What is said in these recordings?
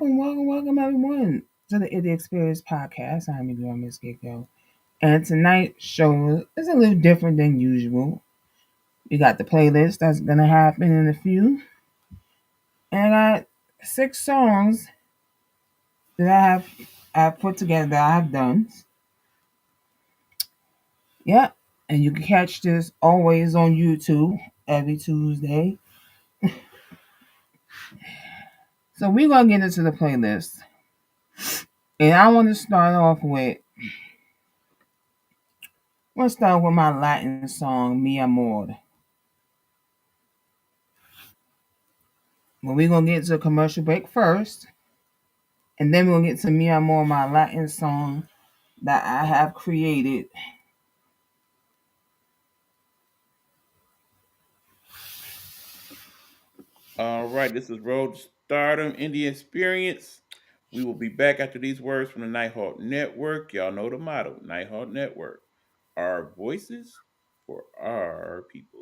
welcome everyone to the Indie Experience podcast. I'm your girl, Miss Gecko. And tonight's show is a little different than usual. We got the playlist that's gonna happen in a few. And I got 6 songs that I've put together that I've done. Yep. And you can catch this always on YouTube every Tuesday. So we're gonna get into the playlist. And I want to start off with my Latin song Mi Amor. But we're gonna get to a commercial break first. And then we're gonna get to Mi Amor, my Latin song that I have created. All right, this is Road to Stardom Indie Experience. We will be back after these words from the Nighthawk Network. Y'all know the motto, Nighthawk Network. Our voices for our people.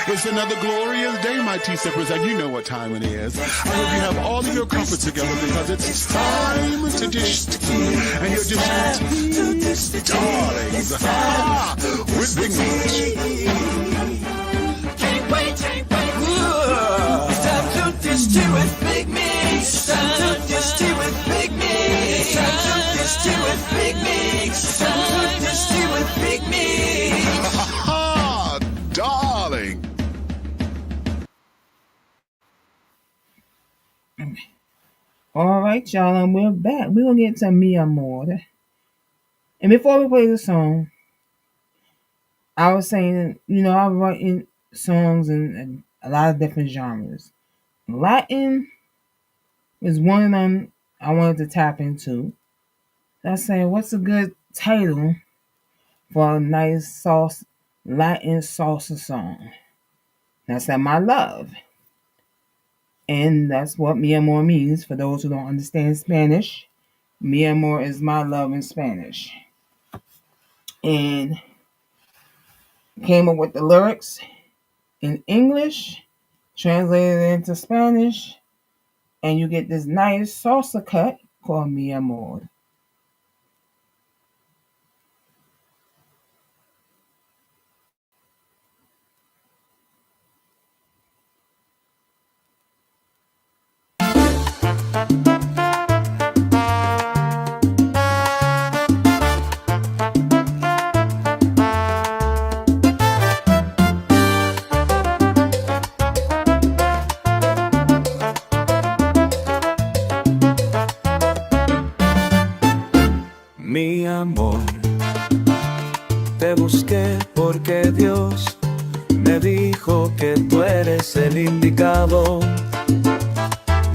It's another glorious day, my T-Sippers, and you know what time it is. I hope you have all of your comfort together because it's time to dish tea. And you're dishing tea, darlings, with Big Meat. Can't wait. It's time to dish tea with Big Meat. It's time to dish tea with Big Meat. It's time to dish tea with Big Meat. It's time to dish tea with Big Meat. Darling. All right, y'all, and we're back. We're gonna get to Mi Amor. And before we play the song, I was saying, I'm writing songs in a lot of different genres. Latin is one of them I wanted to tap into. I saying, what's a good title for a nice Latin salsa song? And I said, My Love. And that's what Mi Amor means for those who don't understand Spanish. Mi Amor is my love in Spanish. And came up with the lyrics in English, translated it into Spanish, and you get this nice salsa cut called Mi Amor. Mi amor, te busqué porque Dios me dijo que tú eres el indicado.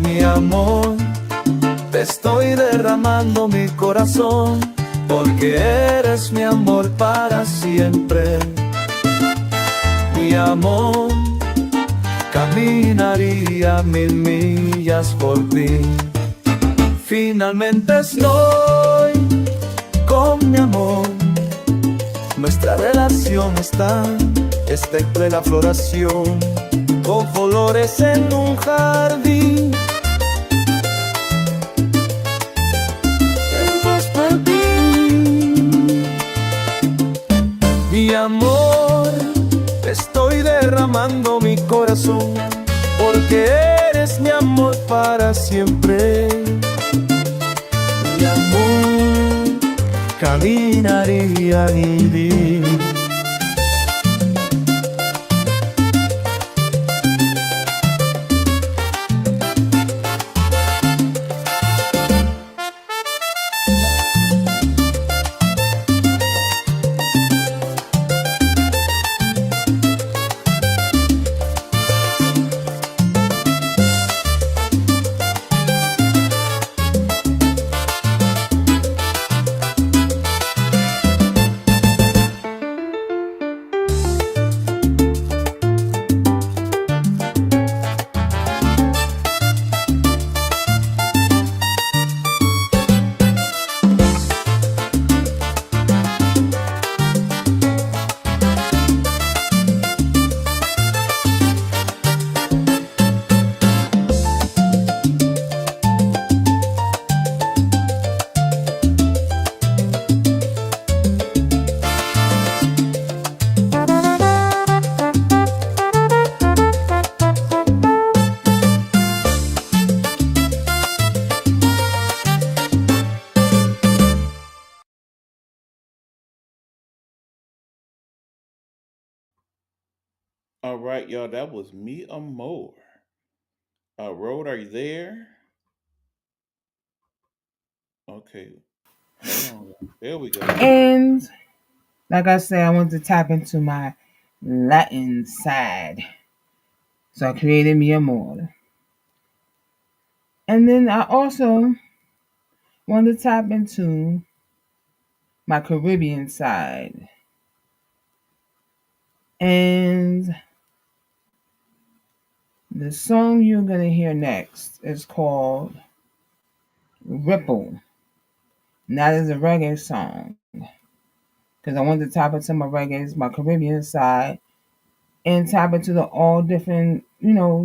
Mi amor, te estoy derramando mi corazón porque eres mi amor para siempre. Mi amor, caminaría 1000 millas por ti. Finalmente estoy con mi amor, nuestra relación está en plena floración, con flores en un jardín. Mi amor, te estoy derramando mi corazón, porque eres mi amor para siempre. Mi amor, caminaría y vivir. All right, y'all, that was Me Amor. Road, are you there? Okay. Hold on. There we go. And like I said, I wanted to tap into my Latin side. So I created Me Amor. And then I also wanted to tap into my Caribbean side. And the song you're going to hear next is called Ripple. And that is a reggae song. Because I wanted to tap into my reggae, my Caribbean side, and tap into the all different,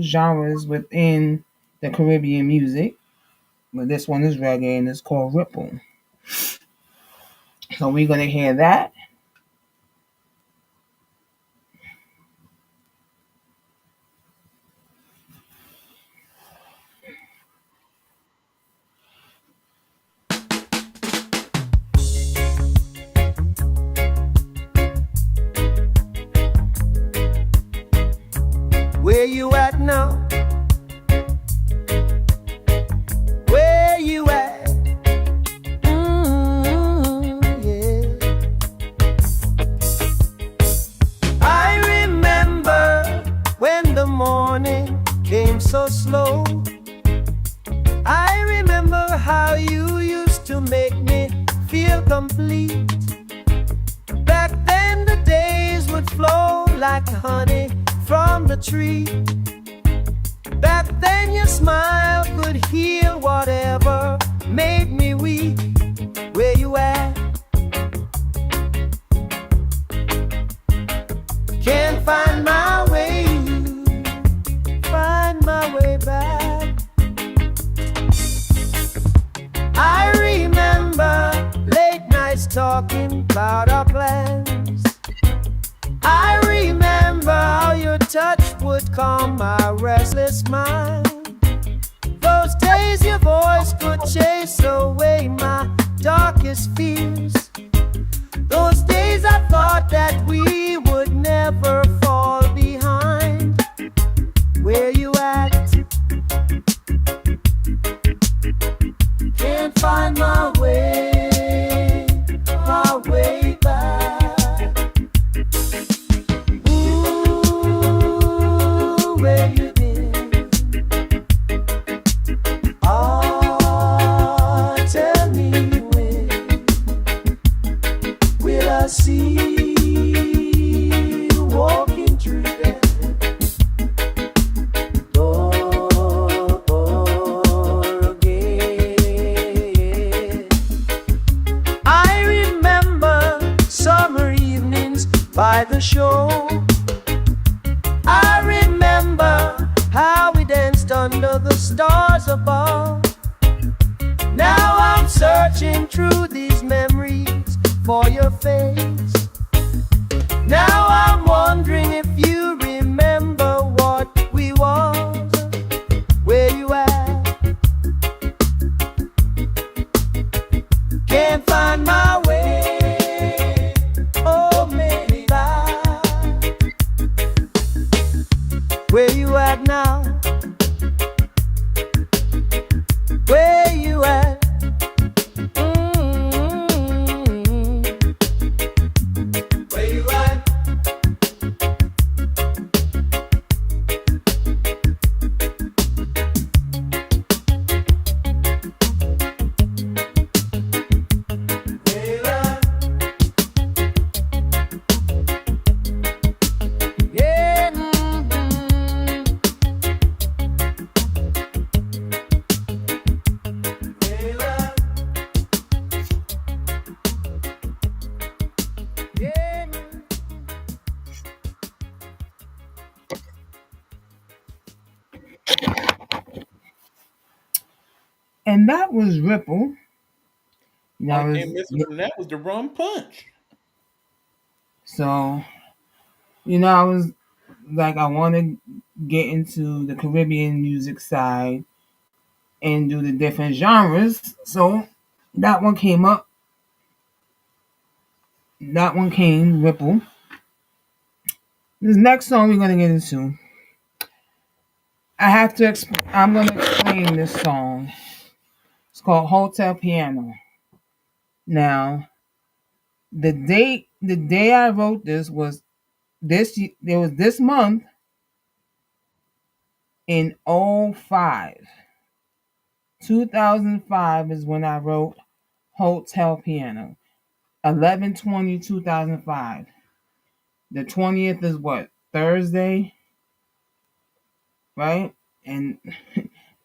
genres within the Caribbean music. But this one is reggae and it's called Ripple. So we're going to hear that. Where you at now? Where you at? Yeah. I remember when the morning came so slow. I remember how you used to make me feel complete. Back then the days would flow like honey from the tree. Back then your smile could heal whatever made me weak. Where you at? Can't find my way back. I remember late nights talking about our plans. I remember how your touch would calm my restless mind. Those days your voice could chase away my darkest fears. Those days I thought that we would never fall behind. Where you at? Can't find my way back. Ooh, where you been? Oh, tell me when will I see you walking through that door again? I remember summer evenings by the shore. I remember how we danced under the stars above. Now I'm searching through these memories for your face. And that was Ripple. I That can't was mess with them. That was the rum punch. so. I was like, I want to get into the Caribbean music side and do the different genres. So that one came up. That one came, Ripple. This next song we're gonna get into. I'm gonna explain this song. It's called Hotel Piano. Now, the day I wrote this was there was this month in 05. 2005 is when I wrote Hotel Piano. 11/20/2005. The 20th is what? Thursday, right? And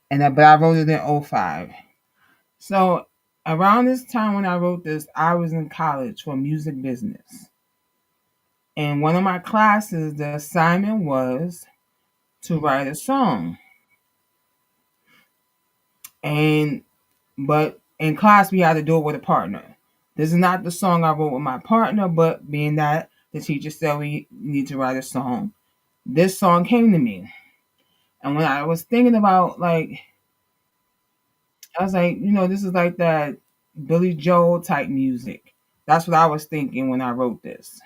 but I wrote it in 05. So around this time when I wrote this, I was in college for music business. And one of my classes, the assignment was to write a song. And but in class we had to do it with a partner. This is not the song I wrote with my partner, but being that the teacher said we need to write a song, this song came to me. And when I was thinking about I was like, this is like that Billy Joel type music. That's what I was thinking when I wrote this.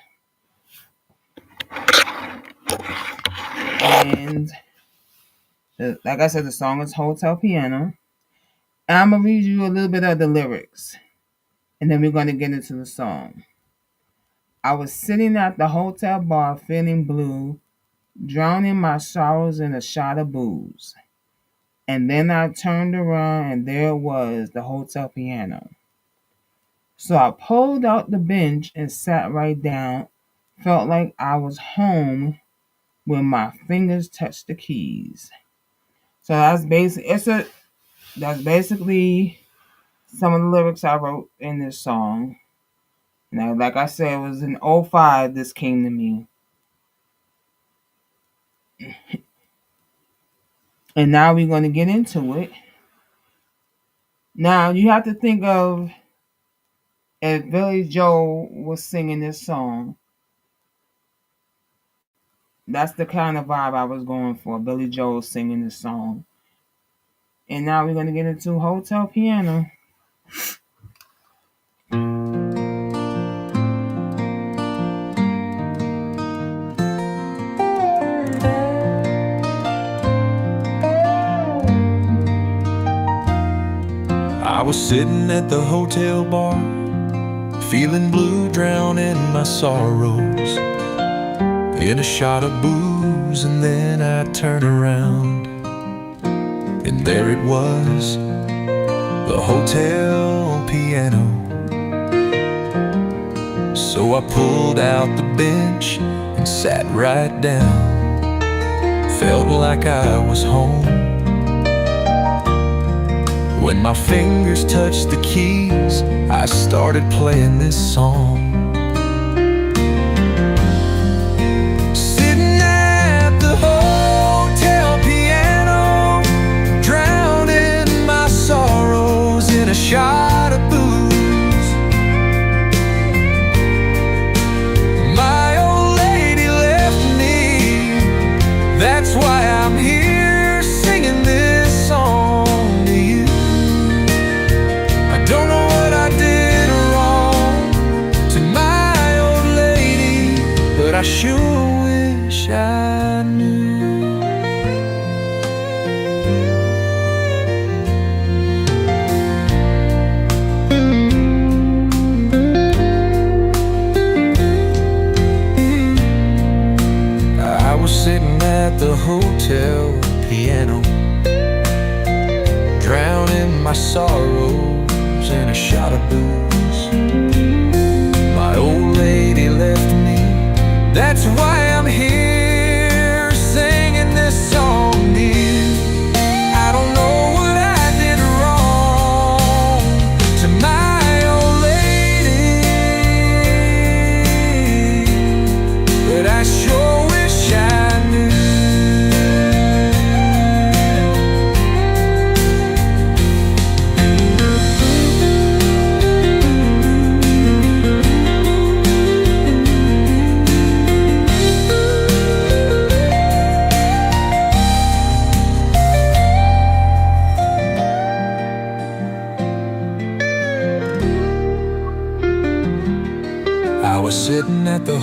And like I said, the song is Hotel Piano. And I'm going to read you a little bit of the lyrics. And then we're going to get into the song. I was sitting at the hotel bar feeling blue, drowning my sorrows in a shot of booze. And then I turned around and there it was, the hotel piano. So I pulled out the bench and sat right down. Felt like I was home when my fingers touched the keys. So that's basically some of the lyrics I wrote in this song. Now, like I said, it was in 05 this came to me. And now we're going to get into it. Now, you have to think of if Billy Joel was singing this song. That's the kind of vibe I was going for. Billy Joel singing this song. And now we're going to get into Hotel Piano. I was sitting at the hotel bar, feeling blue, drowning my sorrows in a shot of booze. And then I turned around, and there it was, the hotel piano. So I pulled out the bench and sat right down. Felt like I was home when my fingers touched the keys. I started playing this song. Sitting at the hotel piano, drowning my sorrows in a shot of booze. My old lady left me, that's why I'm here singing this song to you. Don't know what I did wrong to my old lady, but I sure wish I knew. I was sitting at the hotel piano, drowning my sorrows in a shot of booze. My old lady left me, that's why I'm here singing this song to you. I don't know what I did wrong to my old lady, but I sure wish I knew.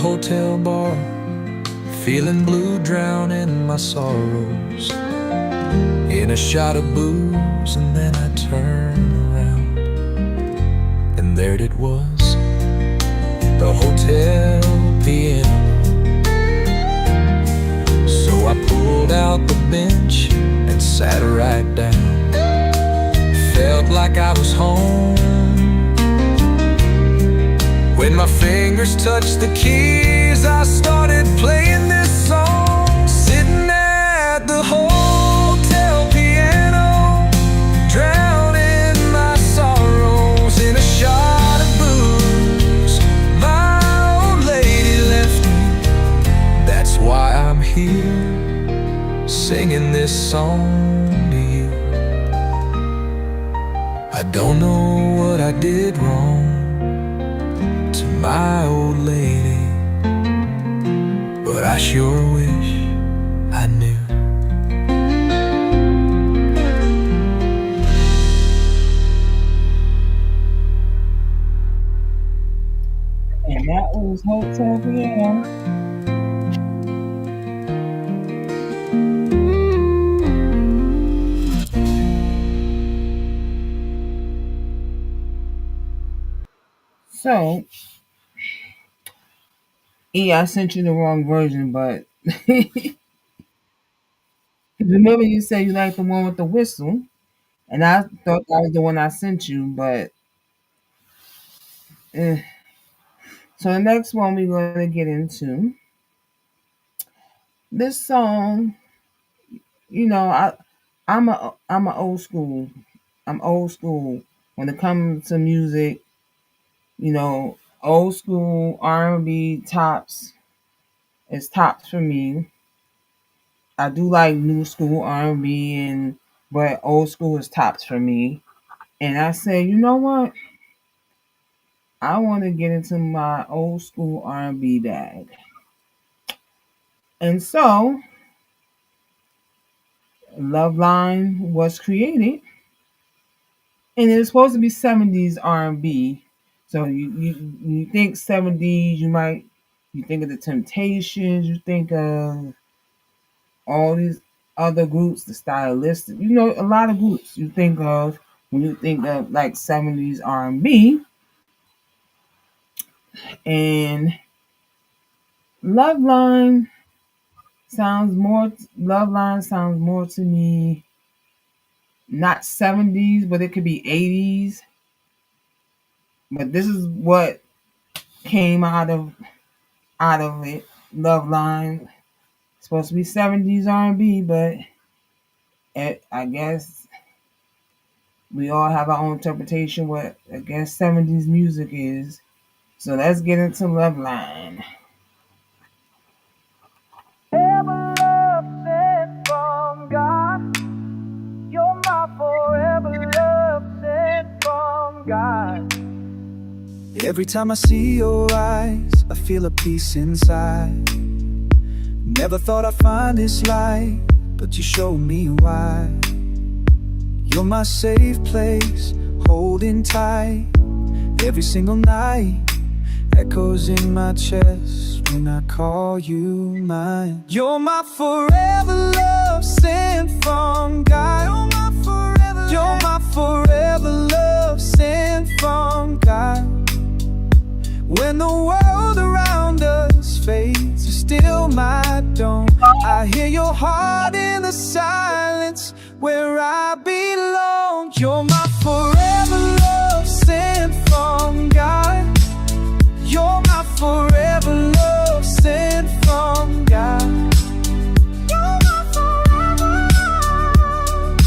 hotel bar, feeling blue, drowning my sorrows in a shot of booze. And then I turned around, and there it was, the hotel piano. So I pulled out the bench and sat right down. Felt like I was home when my fingers touched the keys. I started playing this song, sitting at the hotel piano, drowning my sorrows in a shot of booze. My old lady left me, that's why I'm here, singing this song to you. I don't know what I did wrong to my old lady, but I sure wish I knew. And that was Hotel Piano. So, I sent you the wrong version, but remember you said you like the one with the whistle, and I thought that was the one I sent you, but so the next one we're going to get into this song. You know, I'm a old school. I'm old school when it comes to music. You know, old school R&B tops is tops for me. I do like new school R&B, but old school is tops for me. And I said, you know what? I want to get into my old school R&B bag. And so, Love Line was created, and it's supposed to be 70s R&B. So you think 70s, you think of the Temptations, you think of all these other groups, the Stylistics, you know, a lot of groups you think of when you think of like 70s R&B. And Love Line sounds more to me not 70s, but it could be 80s. But this is what came out of it. Love Line. It's supposed to be 70s R&B, but I guess we all have our own interpretation what I guess 70s music is. So let's get into Love Line. Forever love sent from God. You're my forever love sent from God. Every time I see your eyes, I feel a peace inside. Never thought I'd find this light, but you showed me why. You're my safe place, holding tight. Every single night echoes in my chest when I call you mine. You're my forever love sent from God. You're my forever love sent from God. When the world around us fades, you're still my dawn. I hear your heart in the silence where I belong. You're my forever love sent from God. You're my forever love sent from God. You're my forever love.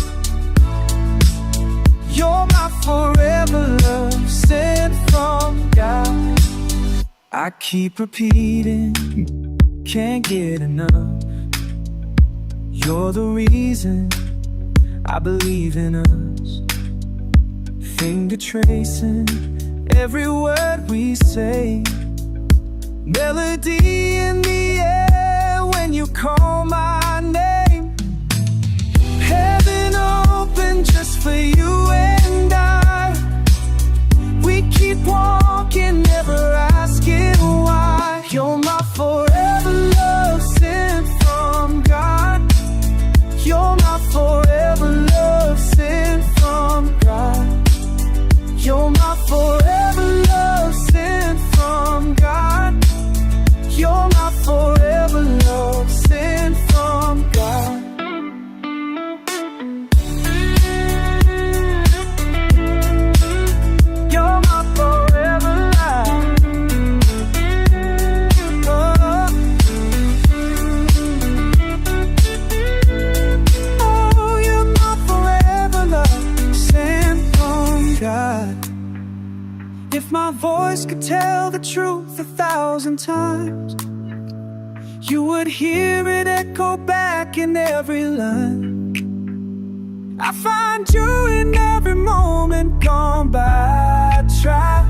You're my forever love sent from God. I keep repeating, can't get enough. You're the reason I believe in us. Finger tracing every word we say. Melody in the air when you call my name. Heaven open just for you and I. We keep walking, never asking why. You're my voice could tell the truth 1,000 times, you would hear it echo back in every line. I find you in every moment gone by. I try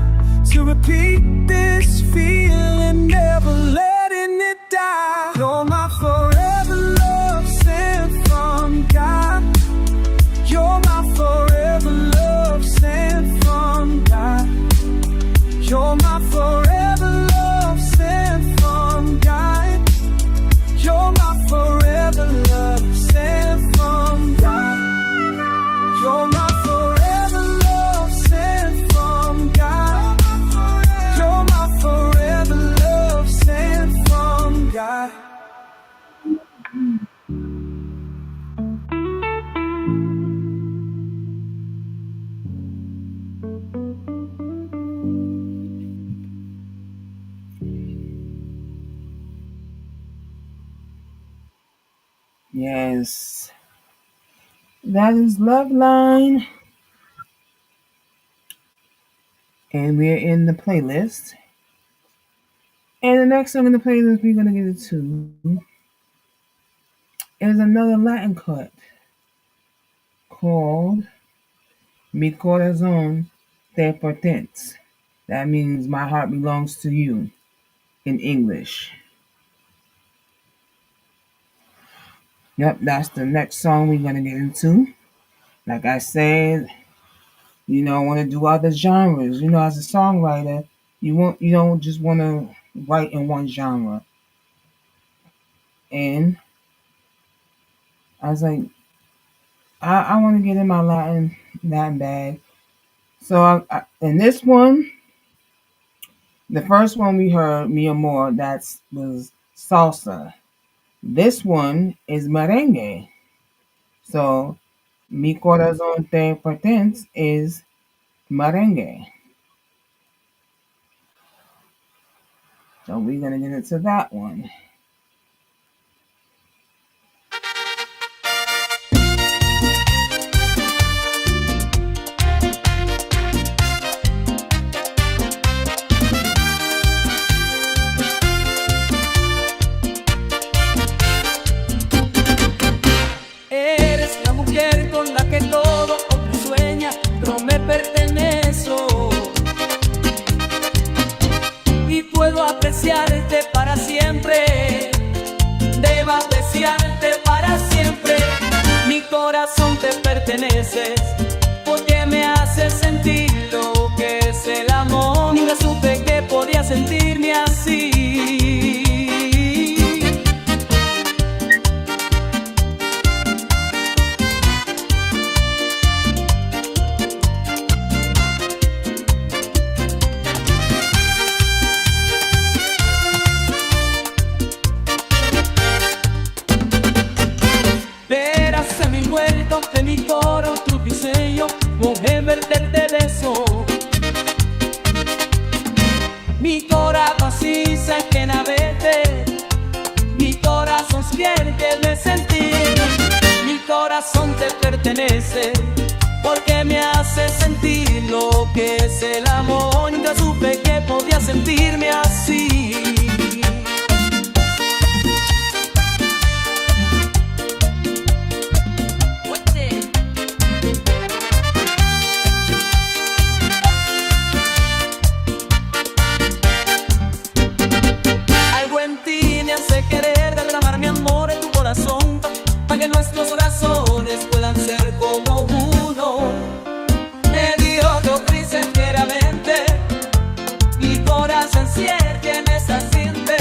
to repeat this feeling, never letting it die. You're my forever love sent from God. You're my forever love sent from God. You're my forever love sent from God. You're my forever love sent from God. You're my forever love sent from God. You're my forever love sent from God. Yes, that is Love Line, and we're in the playlist. And the next song in the playlist we're gonna get into is another Latin cut called Mi Corazón Te Pertenece. That means my heart belongs to you in English. Yep, that's the next song we're gonna get into. Like I said, I want to do other genres. As a songwriter, you don't just want to write in one genre. And I was like, I want to get in my Latin bag. So in this one, the first one we heard, Mi Amor, was salsa. This one is merengue. So Mi Corazón Te Pertenece is merengue. So we're gonna get into that one. Eres la mujer con la que todo hombre sueña, pero me pertenece. Y puedo apreciarte para siempre, debo apreciarte para siempre. Mi corazón te pertenece, porque me hace sentir lo que es el amor. Nunca supe que podía sentirme así. De mi coro tu diseño, mujer verde de beso. Mi corazón así se que navete, mi corazón pierde de sentir. Mi corazón te pertenece, porque me hace sentir lo que es el amor. Nunca supe que podía sentirme así. Para que nuestros corazones puedan ser como uno. Me dio yo prisa enteramente, mi corazón siente en esa siente.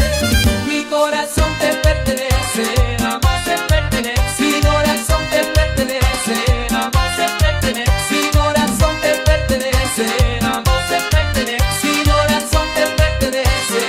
Mi corazón te pertenece, nada más te pertenece. Mi corazón te pertenece, nada más te pertenece. Mi corazón te pertenece, nada más te pertenece. Mi corazón te pertenece.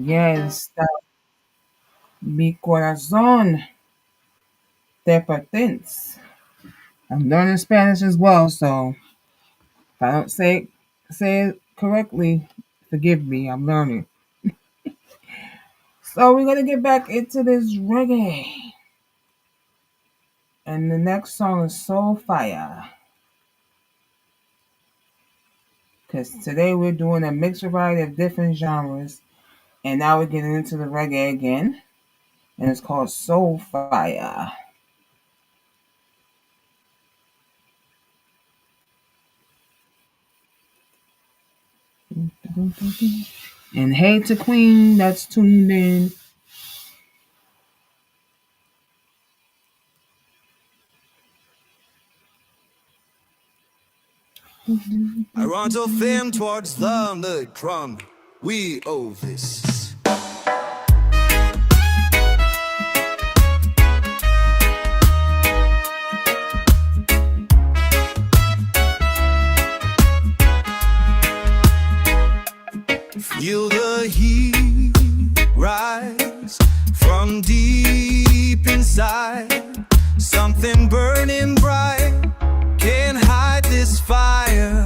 Yes, that mi corazón te pertenece. I'm learning Spanish as well, so if I don't say it correctly, forgive me. I'm learning. So we're gonna get back into this reggae, and the next song is Soul Fire. Because today we're doing a mixed variety of different genres, and now we're getting into the reggae again, and it's called Soul Fire. And hey to Queen that's tuned in. I want to fame towards the crown. We owe this. Feel the heat rise from deep inside. Something burning bright can't hide this fire.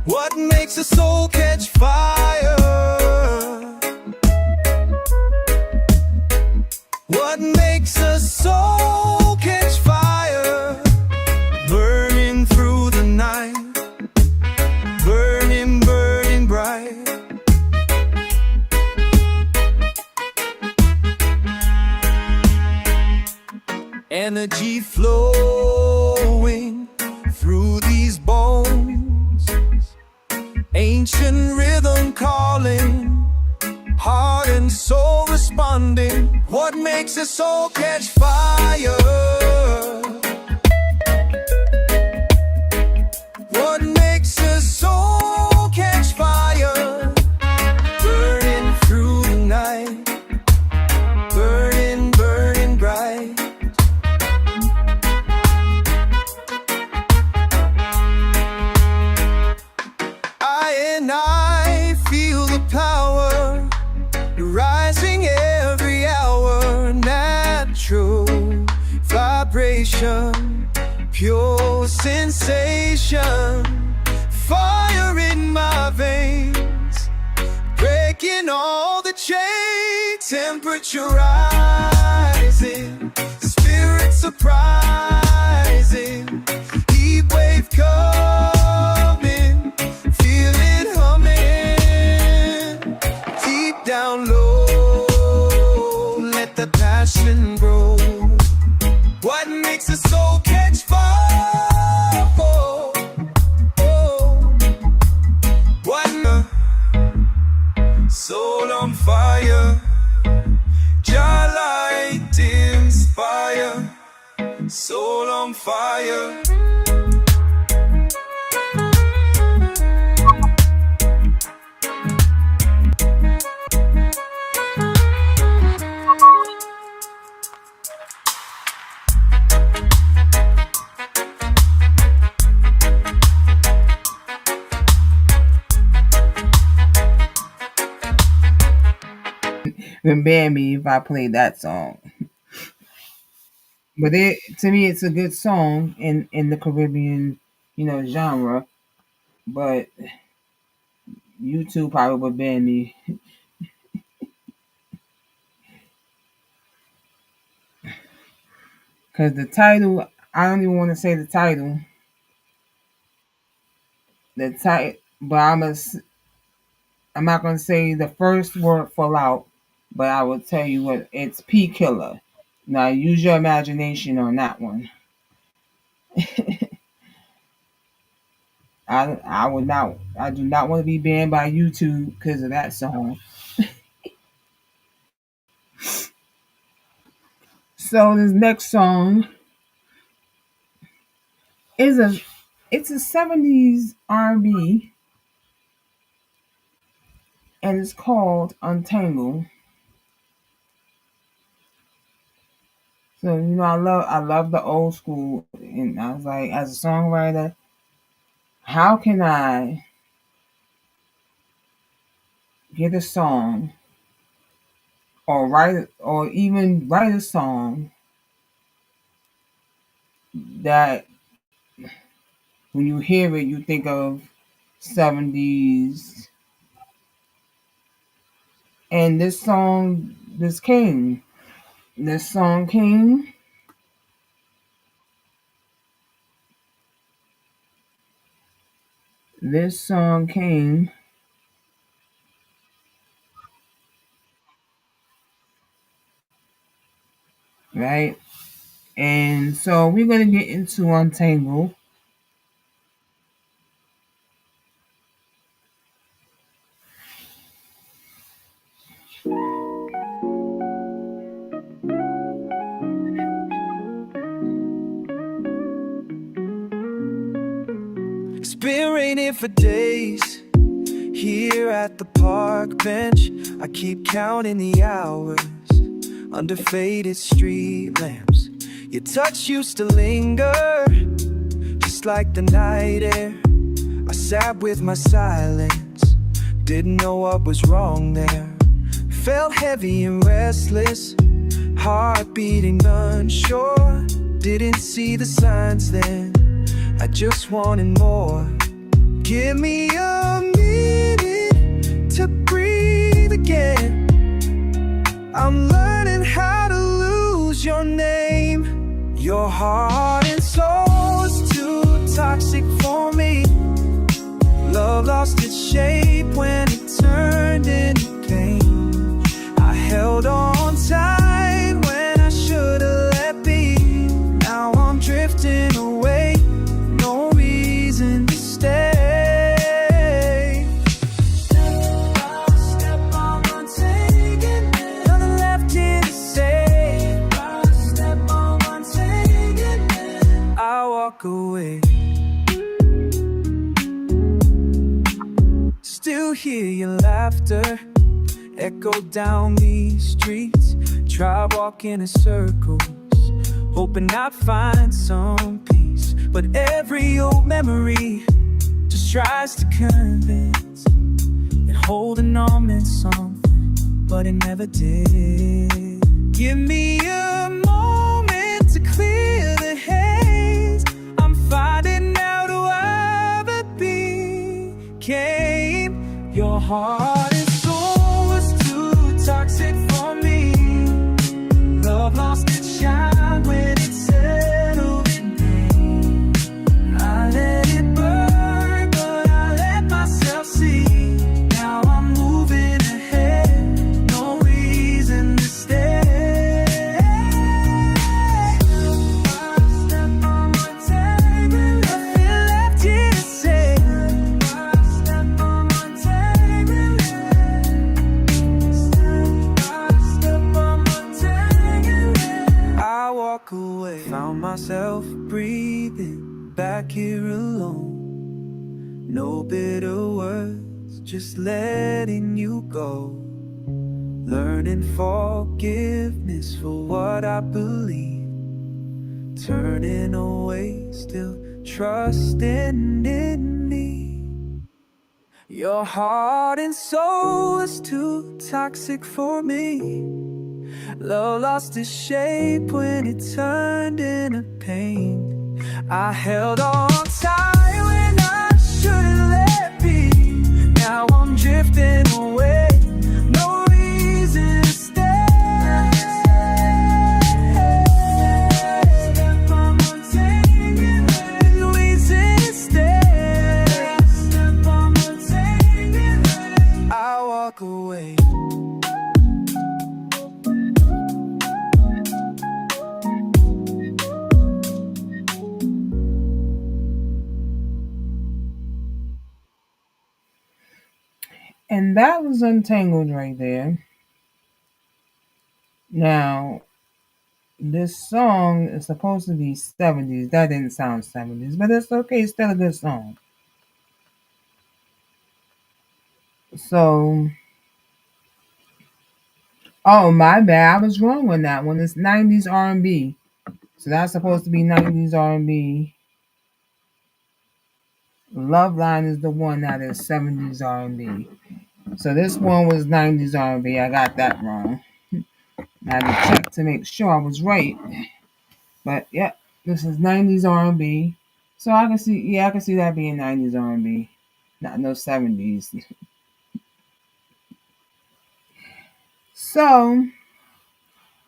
What makes a soul catch fire? What makes a soul catch fire? Burning through the night, burning, burning bright. Energy flowing through these bones, ancient rhythm calling, heart and soul responding. What makes a soul catch fire? What makes a soul catch fire? Burning through the night, burning, burning bright. I feel the power rising every hour. Natural vibration, pure sensation. Fire in my veins, breaking all the chains. Temperature rising, spirit surprising. Heat wave coming, feel it humming. Deep down low, let the passion grow. What makes a soul catch fire? Oh, oh. What soul on fire? Jah light inspire. Soul on fire. And ban me if I play that song. But to me, it's a good song in the Caribbean, genre. But YouTube probably would ban me because the title. I don't even want to say the title. The title, but I'm not gonna say the first word fall out. But I will tell you what it's P Killer. Now use your imagination on that one. I would not. I do not want to be banned by YouTube because of that song. So this next song is it's a 70s R&B and it's called Untangle. So I love the old school, and I was like, as a songwriter, how can I get a song or even write a song that when you hear it you think of 70s. And this song came, this song came, right? And so we're going to get into Untangled. It's been raining for days here at the park bench. I keep counting the hours under faded street lamps. Your touch used to linger, just like the night air. I sat with my silence, didn't know what was wrong there. Felt heavy and restless, heart beating unsure. Didn't see the signs then, I just wanted more. Give me a minute to breathe again. I'm learning how to lose your name. Your heart and soul is too toxic for me. Love lost its shape when it turned into pain. I held on tight when I should've let be. Now I'm drifting away, no reason to stay. Step by step I'm untaken, nothing left here to say. Step by step I'm untaken, I walk away. Still hear your laughter echo down these streets. Try walking in circles, hoping I'd find some peace. But every old memory just tries to convince that holding on meant something, but it never did. Give me a moment to clear the haze. I'm finding out who I ever became. Your heart and soul was too toxic for me. Love lost its shine when it settled in pain. I let it burn, but I let myself see. Now I'm moving ahead, no reason to stay. Step on my table, nothing left here to say. Step on my table, step on my table. I walk away, found myself breathing back here alone. No bitter words, just letting you go. Learning forgiveness for what I believe. Turning away, still trusting in me. Your heart and soul is too toxic for me. Love lost its shape when it turned into pain. I held on tight when I should've let be. Now I'm drifting away, no reason to stay. Step on my table, no reason to stay. Step on my table, I walk away. And that was Untangled right there. Now, this song is supposed to be 70s. That didn't sound 70s, but it's okay. It's still a good song. So, oh, my bad. I was wrong on that one. It's 90s R&B. So that's supposed to be 90s R&B. Love Line is the one that is 70s R&B. So this one was 90s R&B. I got that wrong. I had to check to make sure I was right. But yeah, this is 90s R&B. So I can see that being 90s R&B. Not no 70s. So,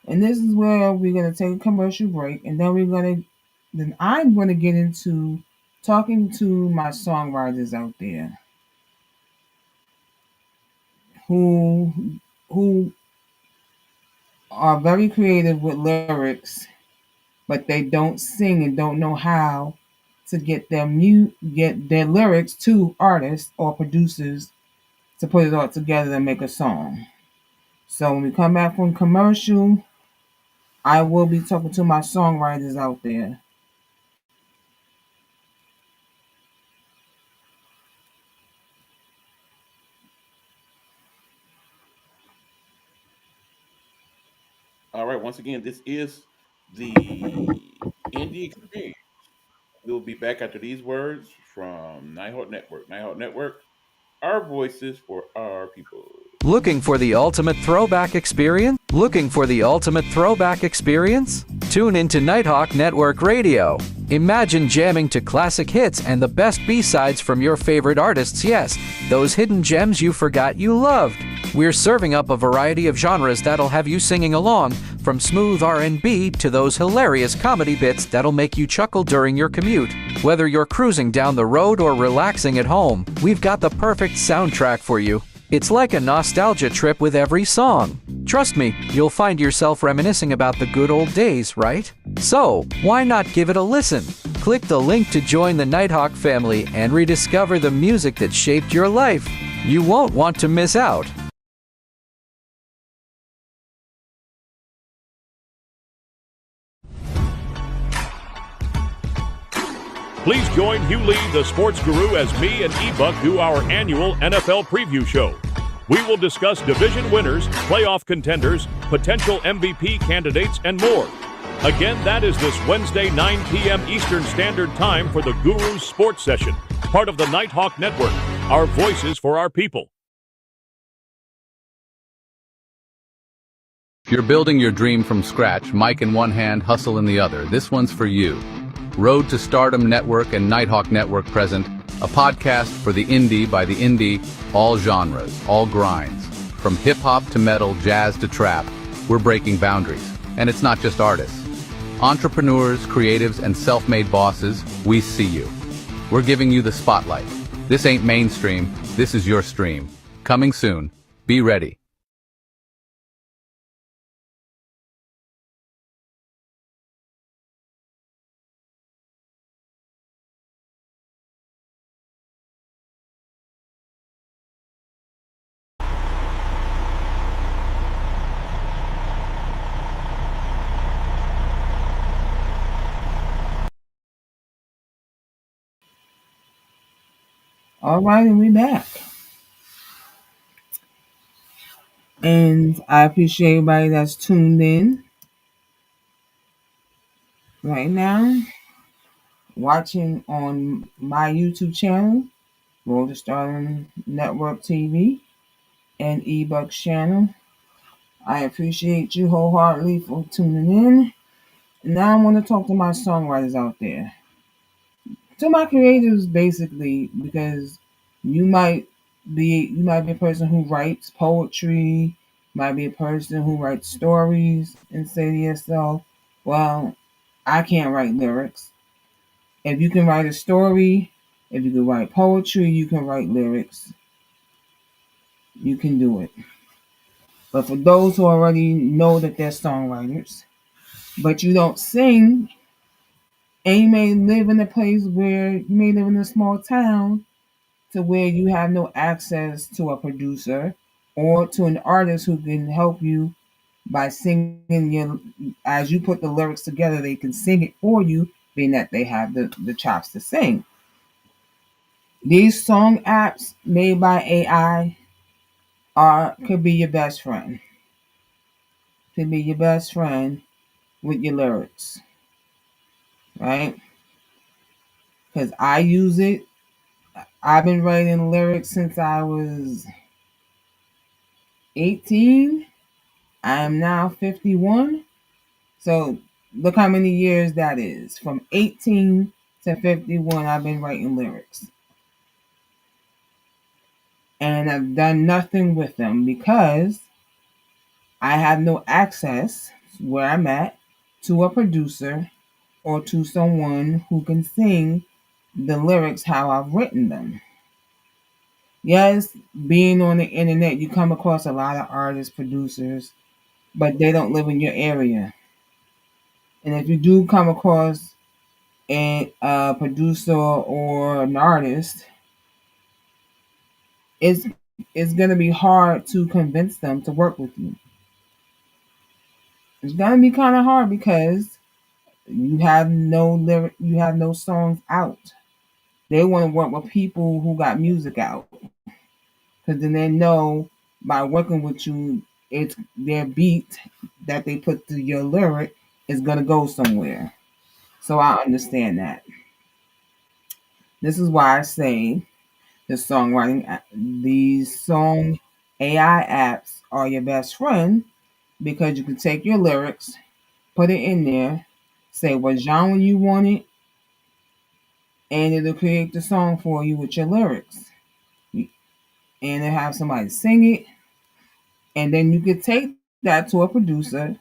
and this is where we're gonna take a commercial break, and then I'm gonna get into talking to my songwriters out there who who are very creative with lyrics, but they don't sing and don't know how to get their lyrics to artists or producers to put it all together and make a song. So when we come back from commercial, I will be talking to my songwriters out there. All right. Once again, this is the Indie Experience. We'll be back after these words from Nighthawk Network. Nighthawk Network, our voices for our people. Looking for the ultimate throwback experience? Looking for the ultimate throwback experience? Tune into Nighthawk Network Radio. Imagine jamming to classic hits and the best B-sides from your favorite artists. Yes, those hidden gems you forgot you loved. We're serving up a variety of genres that'll have you singing along, from smooth R&B to those hilarious comedy bits that'll make you chuckle during your commute. Whether you're cruising down the road or relaxing at home, we've got the perfect soundtrack for you. It's like a nostalgia trip with every song. Trust me, you'll find yourself reminiscing about the good old days, right? So, why not give it a listen? Click the link to join the Nighthawk family and rediscover the music that shaped your life. You won't want to miss out. Please join Hugh Lee, the sports guru, as me and E-Buck do our annual NFL preview show. We will discuss division winners, playoff contenders, potential MVP candidates, and more. Again, that is this Wednesday, 9 p.m. Eastern Standard Time for the Guru's Sports Session, part of the Nighthawk Network, our voices for our people. If you're building your dream from scratch, mic in one hand, hustle in the other, this one's for you. Road to Stardom Network and Nighthawk Network present a podcast for the indie by the indie, all genres, all grinds. From hip-hop to metal, jazz to trap, we're breaking boundaries. And it's not just artists. Entrepreneurs, creatives, and self-made bosses, we see you. We're giving you the spotlight. This ain't mainstream, this is your stream. Coming soon. Be ready. All right, and we back. And I appreciate everybody that's tuned in right now, watching on my YouTube channel, Roll the Stardom Network TV, and eBucks channel. I appreciate you wholeheartedly for tuning in. And now I want to talk to my songwriters out there. To my creators, basically, because you might you might be a person who writes poetry, might be a person who writes stories, and say to yourself, well, I can't write lyrics. If you can write a story, if you can write poetry, you can write lyrics. You can do it. But for those who already know that they're songwriters, but you don't sing, and you may live in a place where you may live in a small town to where you have no access to a producer or to an artist who can help you by singing your, as you put the lyrics together, they can sing it for you, being that they have the chops to sing. These song apps made by AI could be your best friend. Could be your best friend with your lyrics. Right? Because I use it. I've been writing lyrics since I was 18. I am now 51. So look how many years that is. From 18 to 51, I've been writing lyrics. And I've done nothing with them because I have no access where I'm at to a producer or to someone who can sing the lyrics how I've written them. Yes, being on the internet, you come across a lot of artists, producers, but they don't live in your area. And if you do come across a producer or an artist, it's it's gonna be hard to convince them to work with you. It's gonna be kind of hard because you have no songs out. They want to work with people who got music out because then they know by working with you, it's their beat that they put to your lyric is gonna go somewhere. So I understand that. This is why I say these song AI apps are your best friend because you can take your lyrics, put it in there, say what genre you want it, and it'll create the song for you with your lyrics. And it'll have somebody sing it, and then you could take that to a producer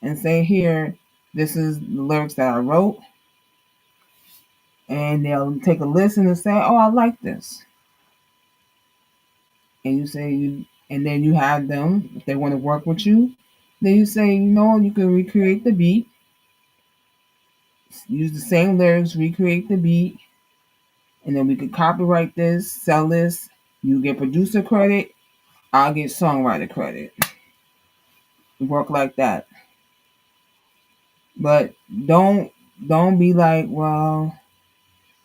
and say, here, this is the lyrics that I wrote, and they'll take a listen and say, oh, I like this. And and then you have them, if they want to work with you, then you say, you can recreate the beat, use the same lyrics, recreate the beat, and then we could copyright this, sell this. You get producer credit, I'll get songwriter credit. Work like that. But don't be like, well,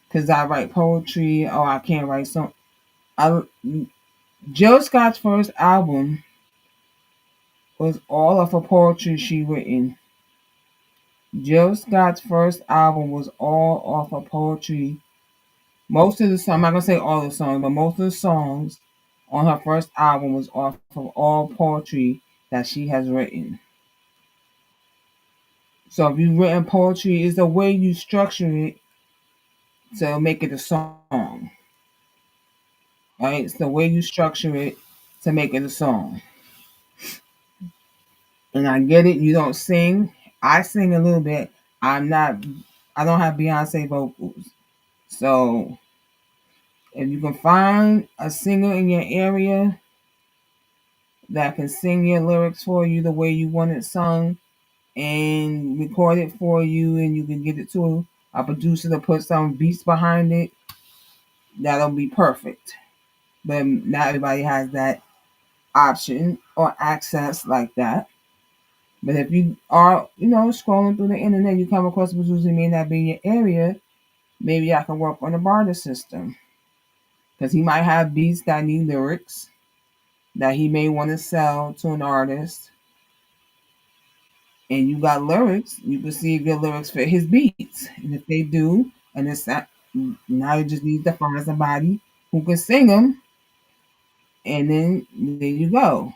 because I write poetry, oh, I can't write song. Jill Scott's first album was all of her poetry she written. Jill Scott's first album was all off her poetry. Most of the songs, I'm not gonna say all the songs, but most of the songs on her first album was off of all poetry that she has written. So if you've written poetry, it's the way you structure it to make it a song. Right? It's the way you structure it to make it a song. And I get it, you don't sing. I sing a little bit. I don't have Beyonce vocals. So if you can find a singer in your area that can sing your lyrics for you the way you want it sung and record it for you, and you can get it to a producer to put some beats behind it, that'll be perfect. But not everybody has that option or access like that. But if you are, scrolling through the internet, you come across a producer who may not be in your area, maybe I can work on the barter system. Because he might have beats that need lyrics that he may want to sell to an artist. And you got lyrics, you can see if your lyrics fit his beats. And if they do, and it's not, now you just need to find somebody who can sing them. And then there you go.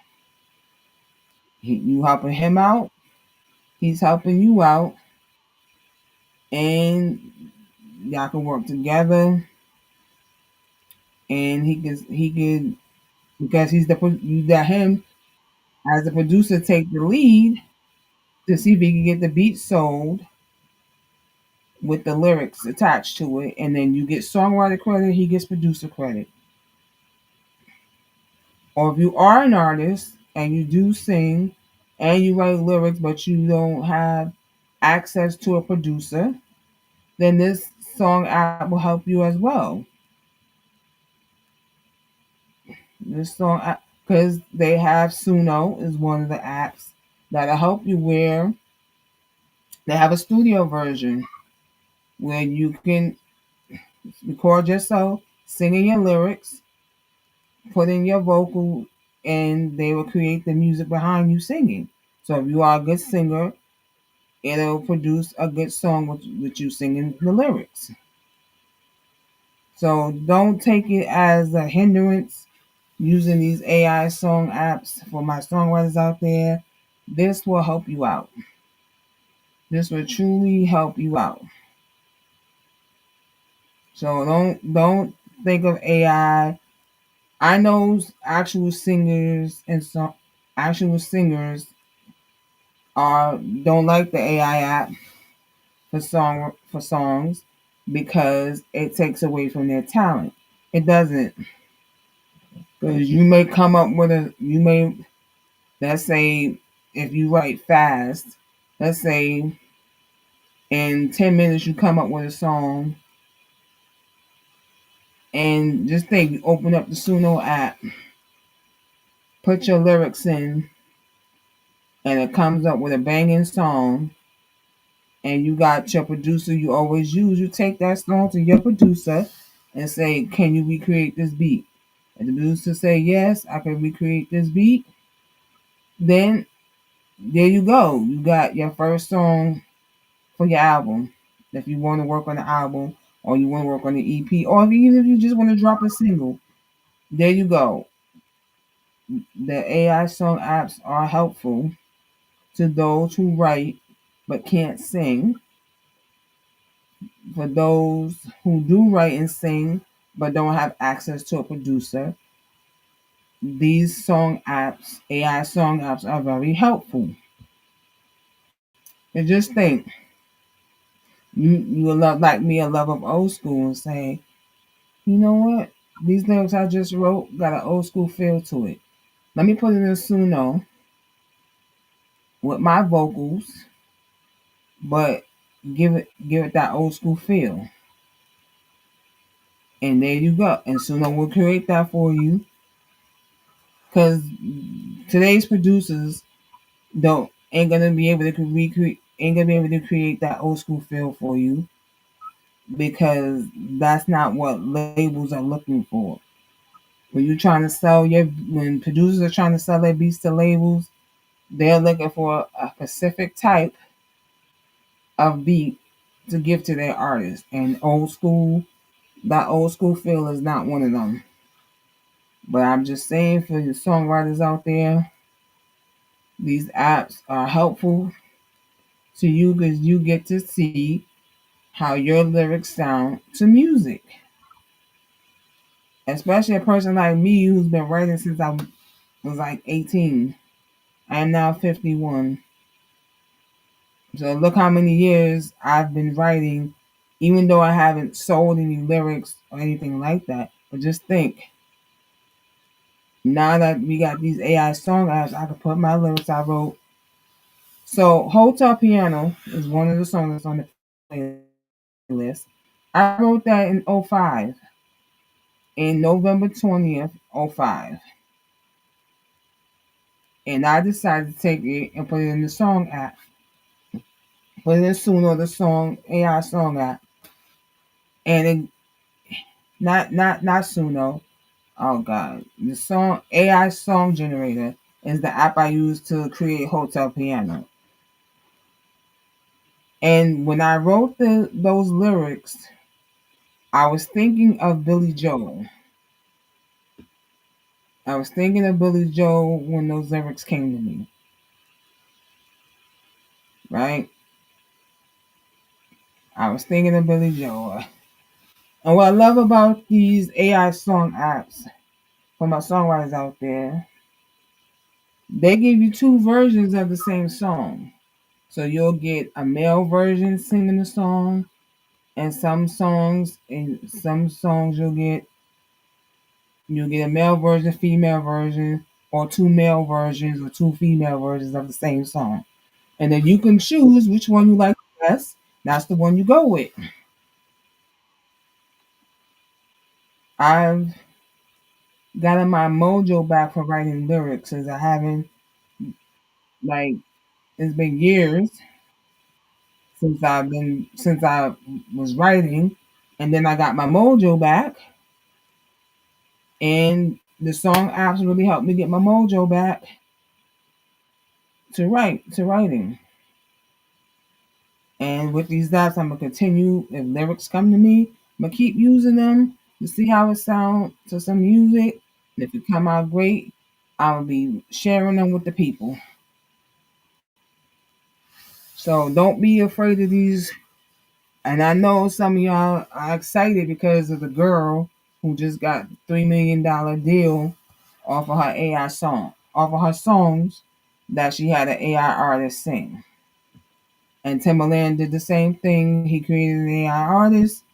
You helping him out, he's helping you out, and y'all can work together. And he could because you got him as the producer take the lead to see if he can get the beat sold with the lyrics attached to it, and then you get songwriter credit, he gets producer credit. Or if you are an artist and you do sing and you write lyrics but you don't have access to a producer, then this song app will help you as well. This song app, because they have Suno is one of the apps that'll help you, where they have a studio version where you can record yourself singing your lyrics, put in your vocal, and they will create the music behind you singing. So if you are a good singer, it'll produce a good song with you singing the lyrics. So don't take it as a hindrance using these AI song apps for my songwriters out there. this will help you out. This will truly help you out. So don't think of AI. I know actual singers and some actual singers are don't like the AI app for songs because it takes away from their talent. It doesn't, because you may come up with a you may let's say if you write fast, let's say in 10 minutes you come up with a song, and just think you open up the Suno app, put your lyrics in, and it comes up with a banging song, and you got your producer you always use. You take that song to your producer and say, "Can you recreate this beat?" And the producer say, "Yes, I can recreate this beat." Then there you go. You got your first song for your album. If you want to work on the album, or you want to work on the EP, or even if you just want to drop a single, there you go. The AI song apps are helpful to those who write but can't sing. For those who do write and sing but don't have access to a producer, these song apps, AI song apps, are very helpful. And just think, you will love like me, a love of old school, and say, you know what? These lyrics I just wrote got an old school feel to it. Let me put it in Suno with my vocals, but give it that old school feel. And there you go. And Suno will create that for you. Because today's producers don't ain't gonna be able to recreate ain't gonna be able to create that old school feel for you, because that's not what labels are looking for. When producers are trying to sell their beats to labels, they're looking for a specific type of beat to give to their artist. And that old school feel is not one of them. But I'm just saying, for the songwriters out there, these apps are helpful to you because you get to see how your lyrics sound to music. Especially a person like me who's been writing since I was like 18. I am now 51. So look how many years I've been writing, even though I haven't sold any lyrics or anything like that. But just think, now that we got these AI song apps, I can put my lyrics I wrote. So Hotel Piano is one of the songs that's on the playlist. I wrote that in '05, in November 20th, '05. And I decided to take it and put it in the song app. Put it in Suno, the song AI song app. And it not Suno. Oh god. The song AI song generator is the app I use to create Hotel Piano. And when I wrote those lyrics, I was thinking of Billy Joel. I was thinking of Billy Joel when those lyrics came to me. Right? I was thinking of Billy Joel. And what I love about these AI song apps, for my songwriters out there, they give you two versions of the same song. So you'll get a male version singing the song, and some songs you'll get a male version, female version, or two male versions or two female versions of the same song. And then you can choose which one you like best. That's the one you go with. I've gotten my mojo back for writing lyrics, since I haven't, like, it's been years since I was writing, and then I got my mojo back, and the song apps really helped me get my mojo back to writing. And with these apps, I'm gonna continue. If lyrics come to me, I'm gonna keep using them to see how it sounds to some music. And if it come out great, I'll be sharing them with the people. So don't be afraid of these. And I know some of y'all are excited because of the girl who just got $3 million deal off of her AI song, off of her songs that she had an AI artist sing. And Timbaland did the same thing. He created an AI artist,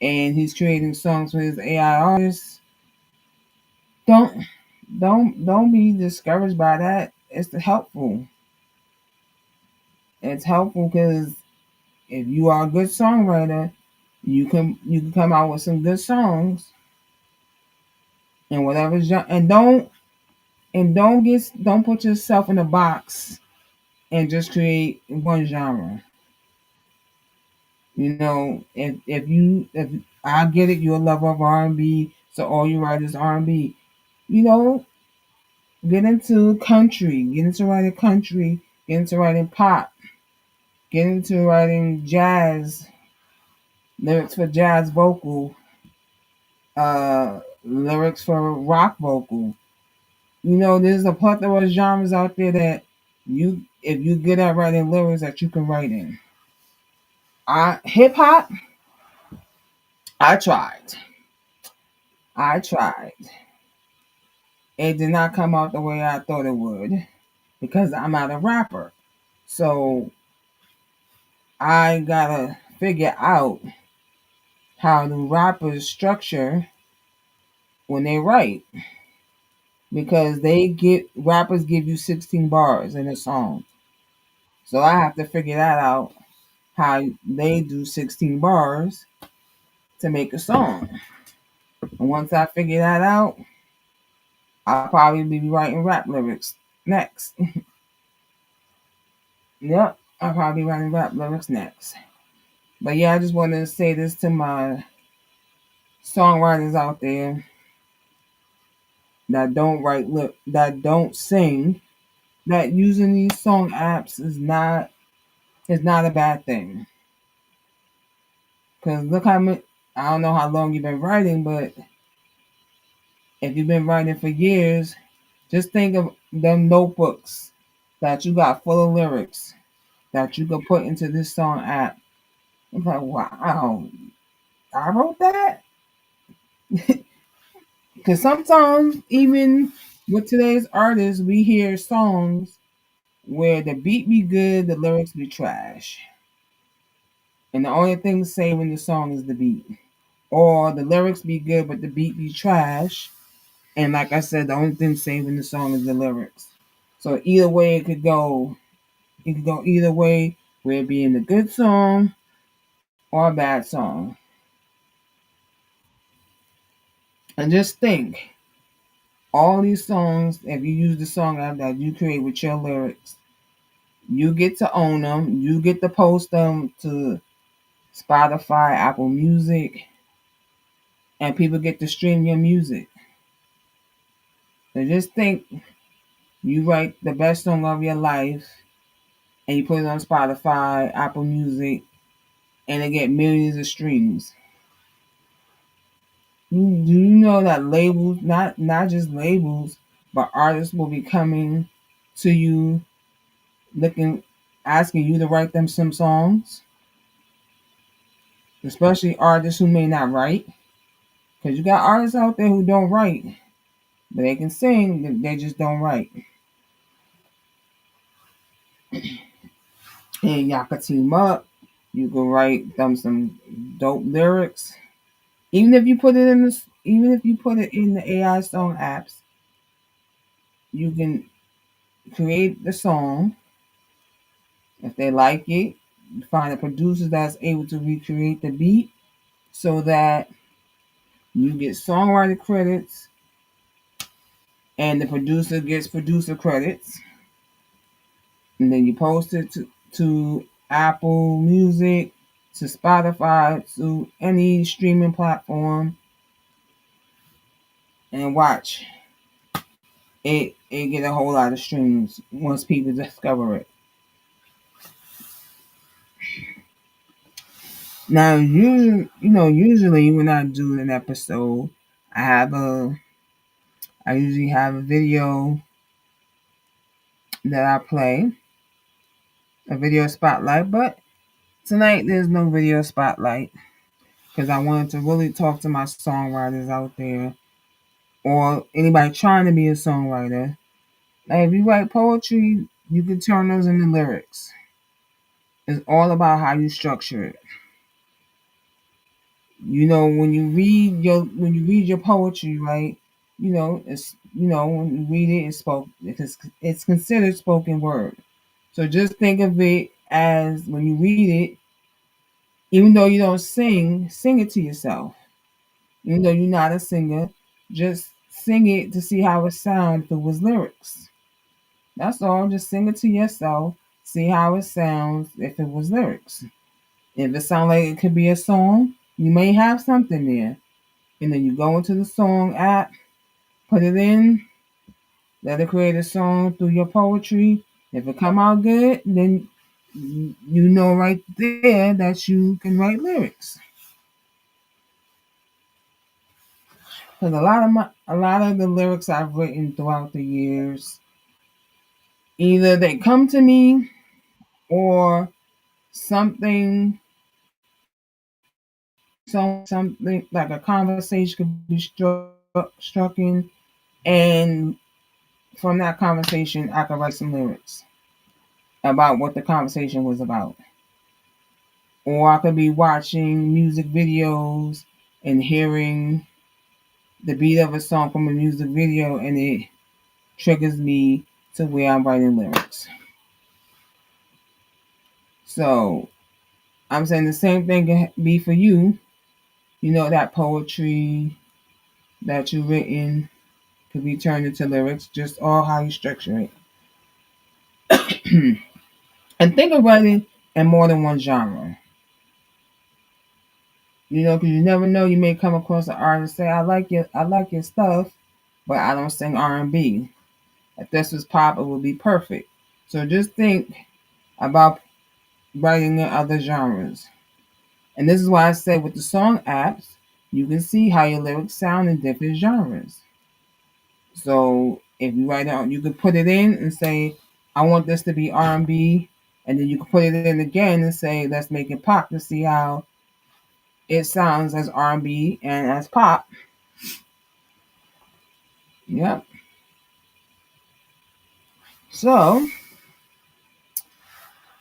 and he's creating songs for his AI artists. Don't don't be discouraged by that. It's helpful. It's helpful because if you are a good songwriter, you can come out with some good songs and whatever genre. And don't put yourself in a box and just create one genre. If I get it, you're a lover of R&B, so all you write is R&B. You know, get into country, get into writing country, get into writing pop, get into writing jazz, lyrics for jazz vocal, lyrics for rock vocal. There's a plethora of genres out there that if you good at writing lyrics, that you can write in. Hip hop, I tried. I tried. It did not come out the way I thought it would because I'm not a rapper. So I gotta figure out how the rappers structure when they write, because rappers give you 16 bars in a song. So I have to figure that out, how they do 16 bars to make a song. And once I figure that out, I'll probably be writing rap lyrics next. Yep, I'll probably be writing rap lyrics next. But yeah, I just wanted to say this to my songwriters out there that don't sing, that using these song apps is not a bad thing. Cause look how much, I don't know how long you've been writing, but if you've been writing for years, just think of them notebooks that you got full of lyrics that you could put into this song app. It's like, wow, I wrote that? Because sometimes, even with today's artists, we hear songs where the beat be good, the lyrics be trash. And the only thing saving the song is the beat. Or the lyrics be good, but the beat be trash. And like I said, the only thing saving the song is the lyrics. So either way it could go. It could go either way, where it being a good song or a bad song. And just think, all these songs, if you use the song app that you create with your lyrics, you get to own them. You get to post them to Spotify, Apple Music, and people get to stream your music. So just think, you write the best song of your life and you put it on Spotify, Apple Music, and it get millions of streams. Do you know that labels, not just labels, but artists will be coming to you looking, asking you to write them some songs, especially artists who may not write, because you got artists out there who don't write, but they can sing, they just don't write. And y'all can team up. You can write them some dope lyrics. Even if you put it in the AI song apps, you can create the song. If they like it, find a producer that's able to recreate the beat so that you get songwriter credits and the producer gets producer credits. And then you post it to Apple Music, to Spotify, to any streaming platform, and watch it get a whole lot of streams once people discover it. Now, usually when I do an episode, I usually have a video that I play, a video spotlight, but tonight there's no video spotlight because I wanted to really talk to my songwriters out there or anybody trying to be a songwriter. Like if you write poetry, you can turn those into lyrics. It's all about how you structure it. When you read your poetry, right? It's when you read it, it's considered spoken word. So just think of it as when you read it, even though you don't sing it to yourself. Even though you're not a singer, just sing it to see how it sounds if it was lyrics. That's all. Just sing it to yourself, see how it sounds if it was lyrics. If it sounds like it could be a song, you may have something there. And then you go into the song app, put it in, let it create a song through your poetry. If it come out good, then you know right there that you can write lyrics. Because a lot of the lyrics I've written throughout the years, either they come to me or something something like a conversation could be struck in, and from that conversation I could write some lyrics about what the conversation was about. Or I could be watching music videos and hearing the beat of a song from a music video, and it triggers me to where I'm writing lyrics. So I'm saying the same thing can be for you. That poetry that you've written could be turned into lyrics, just all how you structure it. And think of writing in more than one genre. Because you never know, you may come across an artist say, I like your stuff, but I don't sing R&B. If this was pop, it would be perfect. So just think about writing in other genres. And this is why I say with the song apps, you can see how your lyrics sound in different genres. So if you write out, you can put it in and say, I want this to be R&B, and then you can put it in again and say, let's make it pop to see how it sounds as R&B and as pop. Yep. So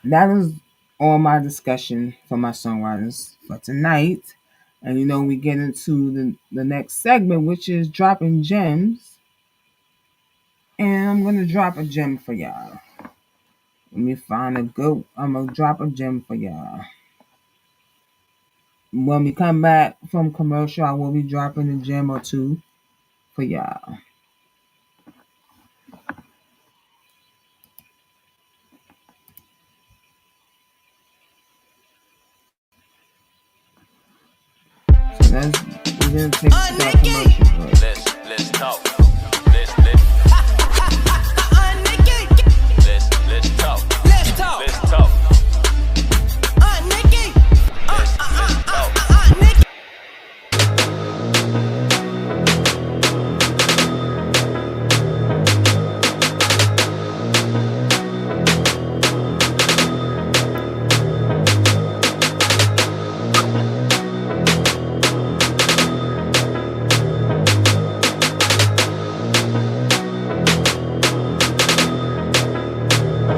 that is all my discussion for my songwriters for tonight. And we get into the next segment, which is dropping gems. And I'm gonna drop a gem for y'all. Let me find a good. I'm gonna drop a gem for y'all. When we come back from commercial, I will be dropping a gem or two for y'all. So we're gonna take that commercial break. Let's talk. Let's talk. Let's talk. Let's talk.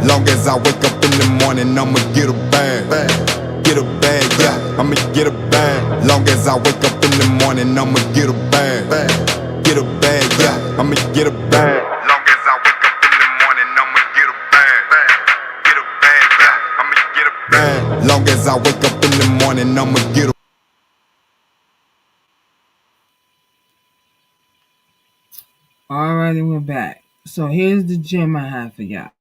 Long as I wake up in the morning, I'ma get a bag. Get a bag, yeah, I'ma get a bag. Long as I wake up in the morning, I'ma get a bag. Get a bag, yeah, I'ma get a bag. Long as I wake up in the morning, I'ma get a bag. Get a bag, yeah, I'ma get a bag. Long as I wake up in the morning, I'ma get a Alrighty, we're back. So here's the gem I have for y'all.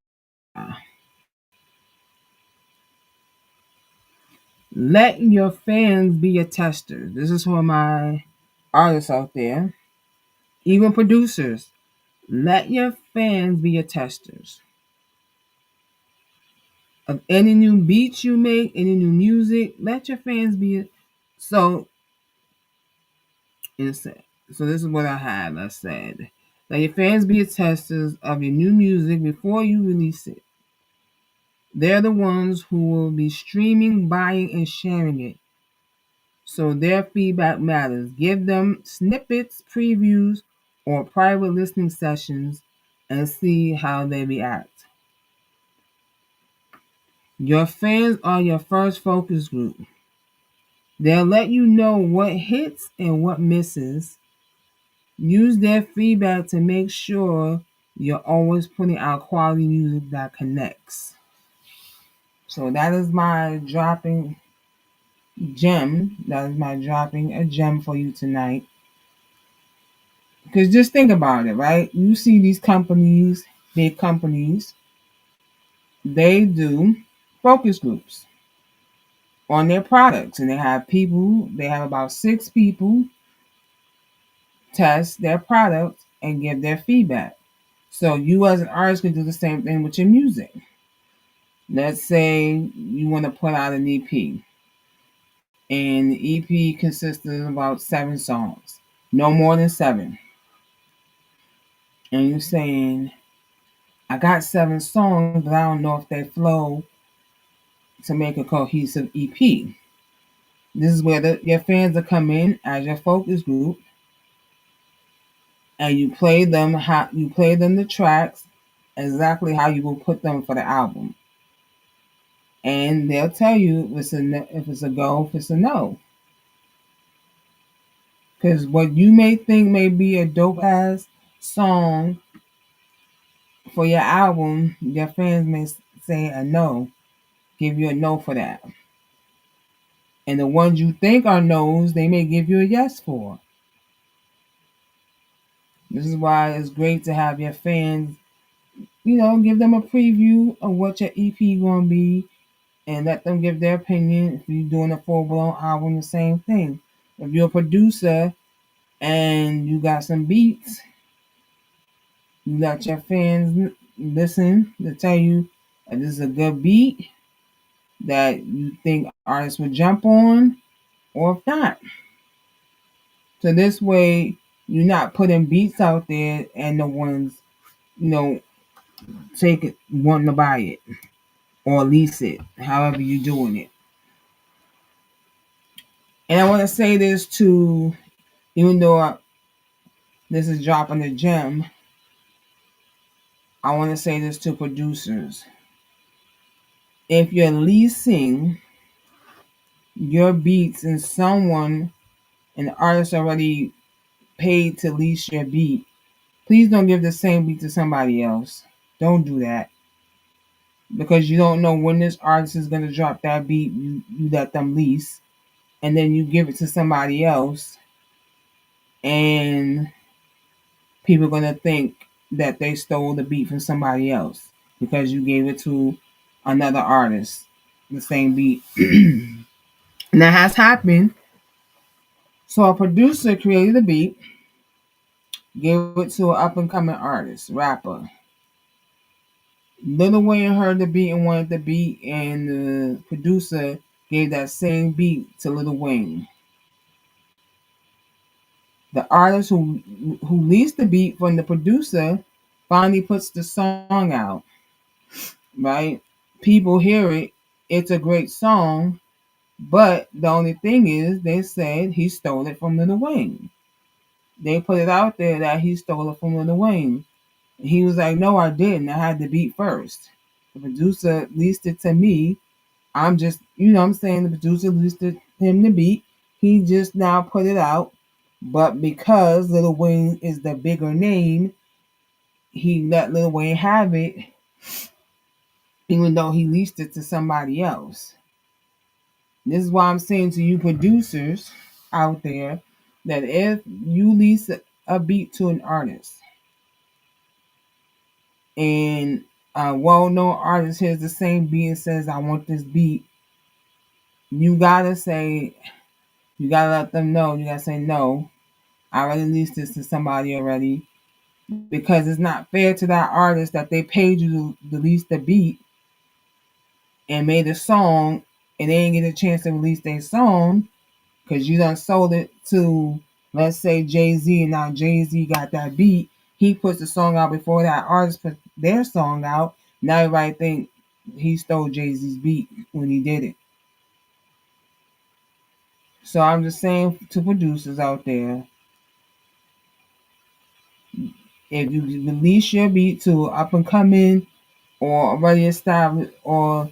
Let your fans be your testers. This is for my artists out there, even producers. Let your fans be your testers of any new beats you make, any new music. Let your fans be. So this is what I had. I said, let your fans be your testers of your new music before you release it. They're the ones who will be streaming, buying, and sharing it. So their feedback matters. Give them snippets, previews, or private listening sessions and see how they react. Your fans are your first focus group. They'll let you know what hits and what misses. Use their feedback to make sure you're always putting out quality music that connects. So that is my dropping gem. That is my dropping a gem for you tonight. Because just think about it, right? You see these companies, big companies, they do focus groups on their products. And they have about 6 people test their products and give their feedback. So you as an artist can do the same thing with your music. Let's say you want to put out an EP. And the EP consists of about 7 songs. No more than 7. And you're saying, I got 7 songs, but I don't know if they flow to make a cohesive EP. This is where your fans will come in as your focus group, and you play them the tracks exactly how you will put them for the album, and they'll tell you if it's a go, if it's a no. Because what you may think may be a dope ass song for your album, your fans may say a no, give you a no for that. And the ones you think are no's, they may give you a yes for. This is why it's great to have your fans, give them a preview of what your EP gonna be and let them give their opinion. If you're doing a full-blown album, the same thing. If you're a producer and you got some beats, you let your fans listen to tell you that this is a good beat that you think artists would jump on, or if not. So this way, you're not putting beats out there and no one's, take it, wanting to buy it or lease it, however you're doing it. And I want to say this to, even though this is dropping a gem, I want to say this to producers. If you're leasing your beats and an artist already paid to lease your beat, please don't give the same beat to somebody else. Don't do that. Because you don't know when this artist is going to drop that beat you let them lease. And then you give it to somebody else. And people are going to think that they stole the beat from somebody else. Because you gave it to another artist. The same beat. And that has happened. So a producer created a beat. Gave it to an up-and-coming artist, rapper. Lil Wayne heard the beat and wanted the beat, and the producer gave that same beat to Lil Wayne. The artist who leased the beat from the producer finally puts the song out, right? People hear it. It's a great song, but the only thing is they said he stole it from Lil Wayne. They put it out there that he stole it from Lil Wayne. He was like, no, I didn't. I had the beat first. The producer leased it to me. I'm just, I'm saying the producer leased him the beat. He just now put it out. But because Lil Wayne is the bigger name, he let Lil Wayne have it, even though he leased it to somebody else. This is why I'm saying to you producers out there that if you lease a beat to an artist, and a well-known artist hears the same beat and says, I want this beat, you gotta let them know. You gotta say, no, I already leased this to somebody already, because it's not fair to that artist that they paid you to release the beat and made a song, and they didn't get a chance to release their song because you done sold it to, let's say, Jay-Z, and now Jay-Z got that beat. He puts the song out before that artist put their song out. Now everybody think he stole Jay-Z's beat when he did it. So I'm just saying to producers out there, if you release your beat to up and coming or already established or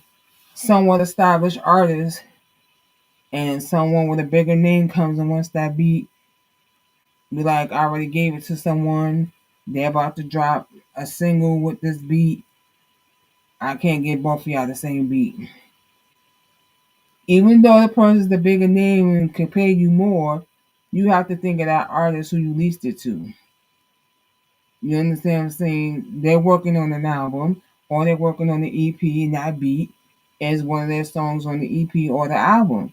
somewhat established artists, and someone with a bigger name comes and wants that beat, be like, I already gave it to someone, they're about to drop a single with this beat, I can't get both of y'all the same beat. Even though the person's the bigger name and can pay you more, you have to think of that artist who you leased it to. You understand what I'm saying? They're working on an album or they're working on the EP, and that beat is one of their songs on the EP or the album.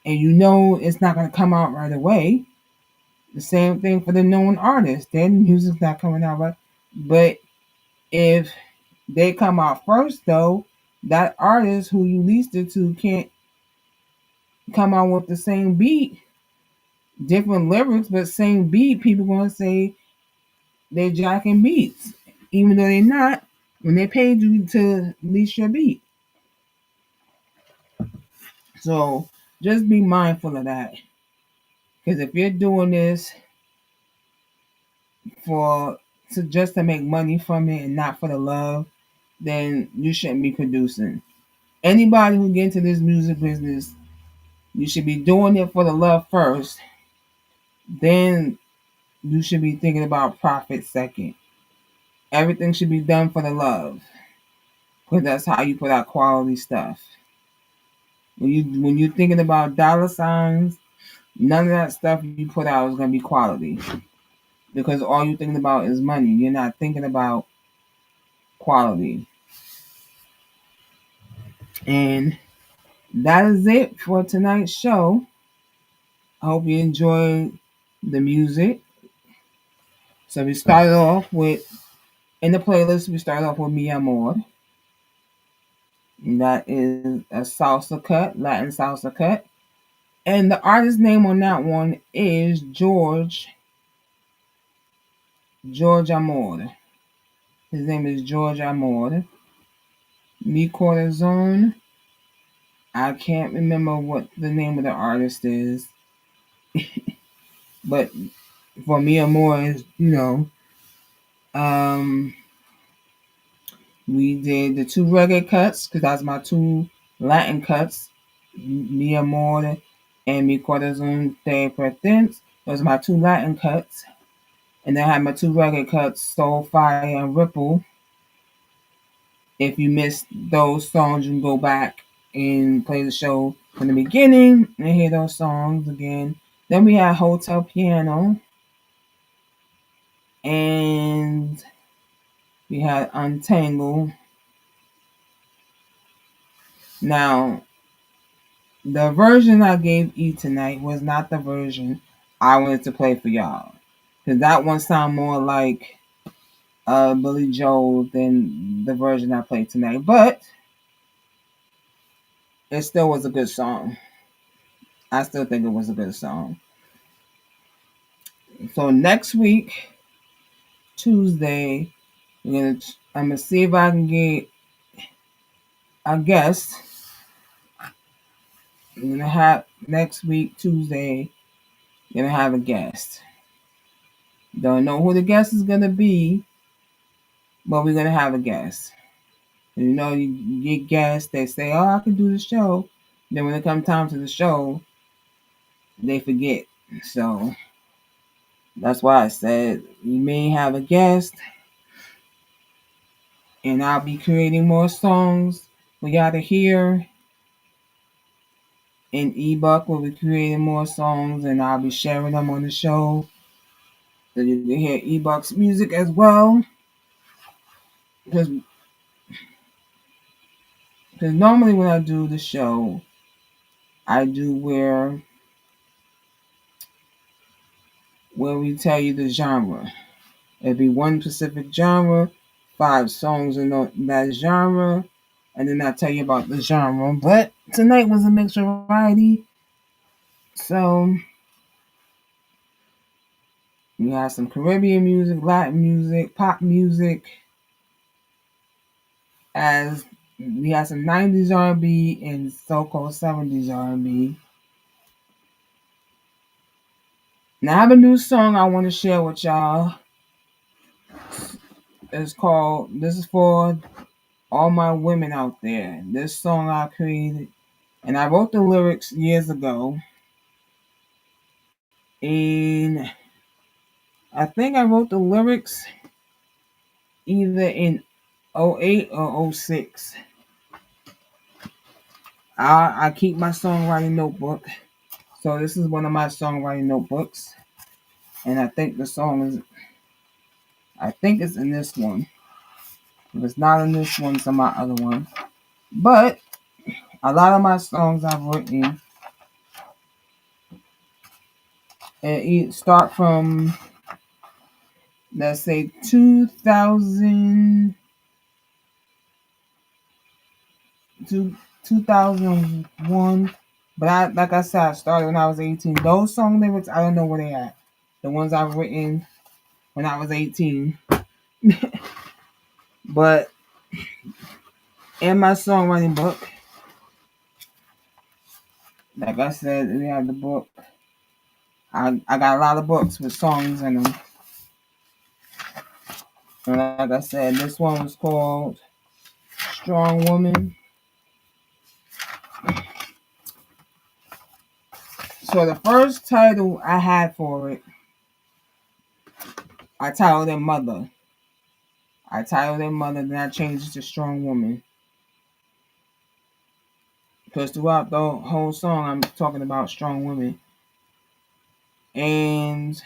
And you know it's not going to come out right away. The same thing for the known artists. Their music's not coming out right. But if they come out first, though, that artist who you leased it to can't come out with the same beat, different lyrics, but same beat. People going to say they're jacking beats, even though they're not, when they paid you to lease your beat. So just be mindful of that. Because if you're doing this just to make money from it and not for the love, then you shouldn't be producing. Anybody who get into this music business, you should be doing it for the love first. Then you should be thinking about profit second. Everything should be done for the love, because that's how you put out quality stuff. When you're thinking about dollar signs, none of that stuff you put out is gonna be quality, because all you're thinking about is money. You're not thinking about quality. And that is it for tonight's show. I hope you enjoyed the music. So we started off with, in the playlist, we started off with Mi Amor. And that is a salsa cut, Latin salsa cut. And the artist name on that one is George Amor. His name is George Amor. Mi Corazon. I can't remember what the name of the artist is. But for Mi Amor is, we did the two reggae cuts, because that's my two Latin cuts. Mi Amor and Mi Corazon Te Pertence. Those are my two Latin cuts. And then I have my two reggae cuts, Soul Fire and Ripple. If you missed those songs, you can go back and play the show from the beginning and hear those songs again. Then we had Hotel Piano. And we had Untangle. Now, the version I gave E tonight was not the version I wanted to play for y'all, because that one sounded more like Billy Joel than the version I played tonight. But it still was a good song. I still think it was a good song. So next week, Tuesday, I'm gonna see if I can get a guest. I'm gonna have next week, Tuesday, gonna have a guest. Don't know who the guest is gonna be, but we're gonna have a guest. You get guests, they say, "Oh, I can do the show." Then when it comes time to the show, they forget. So that's why I said we may have a guest, and I'll be creating more songs for y'all to hear. And eBuck will be creating more songs, and I'll be sharing them on the show, so you can hear eBuck's music as well. Because normally when I do the show, I do where we tell you the genre. It'll be one specific genre, 5 songs in that genre, and then I tell you about the genre. But tonight was a mixed variety, so we have some Caribbean music, Latin music, pop music, as we have some 90s R&B and so-called 70s R&B. Now I have a new song I want to share with y'all. This is for all my women out there. This song I created, and I wrote the lyrics years ago. And I think I wrote the lyrics either in 08 or 06. I keep my songwriting notebook. So this is one of my songwriting notebooks. And I think it's in this one. If it's not in this one, it's in my other one. But a lot of my songs I've written, it start from, let's say, 2000 to 2001. But like I said, I started when I was 18. Those song lyrics, I don't know where they at. The ones I've written when I was 18. But in my songwriting book, like I said, we have the book. I got a lot of books with songs in them. And like I said, this one was called Strong Woman. So the first title I had for it, I titled it Mother. Then I changed it to Strong Woman. Because throughout the whole song, I'm talking about strong women. And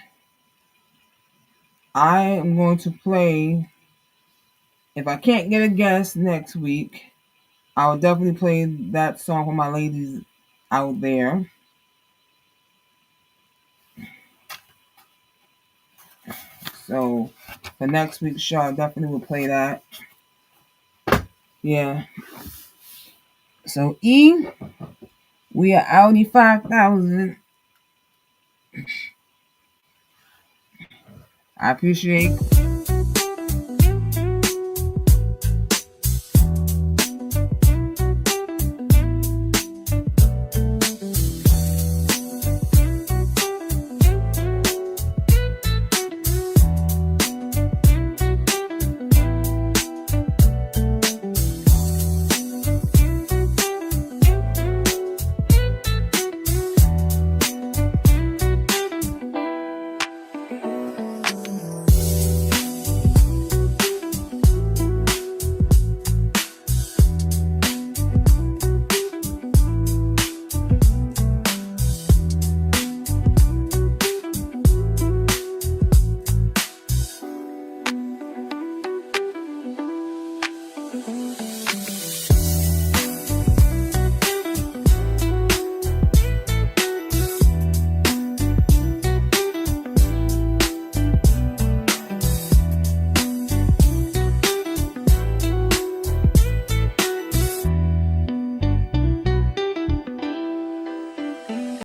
I am going to play, if I can't get a guest next week, I will definitely play that song for my ladies out there. So for next week's show, I definitely will play that. Yeah. So E, we are Audi 5000. I appreciate